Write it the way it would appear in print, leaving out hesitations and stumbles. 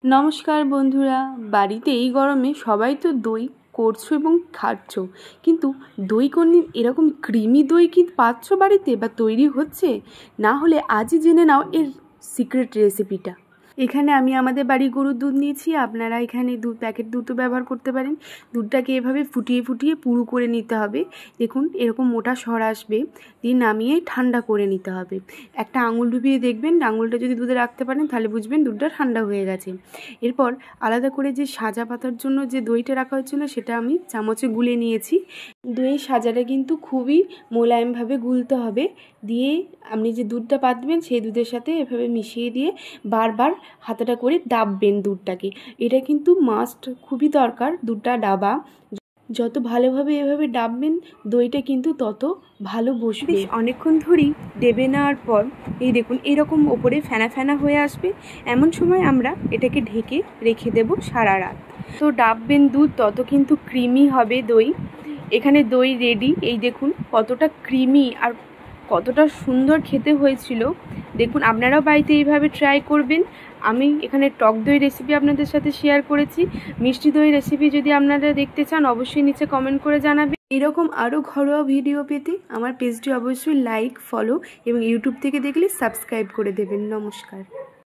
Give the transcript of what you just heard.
নমস্কার বন্ধুরা, বাড়িতে এই গরমে সবাই তো দই করছো এবং খাচ্ছ, কিন্তু দই কোনদিন এরকম ক্রিমি দই কি পাচ্ছ বাড়িতে বা তৈরি হচ্ছে? না হলে আজই জেনে নাও এর সিক্রেট রেসিপিটা। এখানে আমি আমাদের বাড়ির গরুর দুধ নিয়েছি। আপনারা এখানে প্যাকেট দুধও ব্যবহার করতে পারেন। দুধটাকে এভাবে ফুটিয়ে ফুটিয়ে পুরু করে নিতে হবে। দেখুন এরকম মোটা সর আসবে, দিয়ে নামিয়ে ঠান্ডা করে নিতে হবে। একটা আঙুল ডুবিয়ে দেখবেন, আঙুলটা যদি দুধে রাখতে পারেন তাহলে বুঝবেন দুধটা ঠান্ডা হয়ে গেছে। এরপর আলাদা করে যে সাজা পাতার জন্য যে দইটা রাখা হয়েছিল সেটা আমি চামচে গুলে নিয়েছি। দইয়ের সাজাটা কিন্তু খুবই মোলায়েমভাবে গুলতে হবে। দিয়ে আপনি যে দুধটা পাতবেন সেই দুধের সাথে এভাবে মিশিয়ে দিয়ে বারবার হাতাটা করে ডাববেন দুধটাকে। এটা কিন্তু মাস্ট, খুবই দরকার দুধটা ডাবা। যত ভালোভাবে এভাবে ডাববেন দইটা কিন্তু তত ভালো বসবে। অনেকক্ষণ ধরেই ডেবে নেওয়ার পর এই দেখুন এরকম ওপরে ফেনা ফেনা হয়ে আসবে। এমন সময় আমরা এটাকে ঢেকে রেখে দেব সারা রাত। তো ডাববেন দুধ তত কিন্তু ক্রিমি হবে দই। এখানে দই রেডি। এই দেখুন কতটা ক্রিমি আর কতটা সুন্দর খেতে হয়েছিল। দেখুন আপনারাও বাড়িতে এইভাবে ট্রাই করবেন। আমি এখানে টক দই রেসিপি আপনাদের সাথে শেয়ার করেছি। মিষ্টি দই রেসিপি যদি আপনারা দেখতে চান অবশ্যই নিচে কমেন্ট করে জানাবেন। এরকম আরও ঘরোয়া ভিডিও পেতে আমার পেজটি অবশ্যই লাইক, ফলো এবং ইউটিউব থেকে দেখলে সাবস্ক্রাইব করে দেবেন। নমস্কার।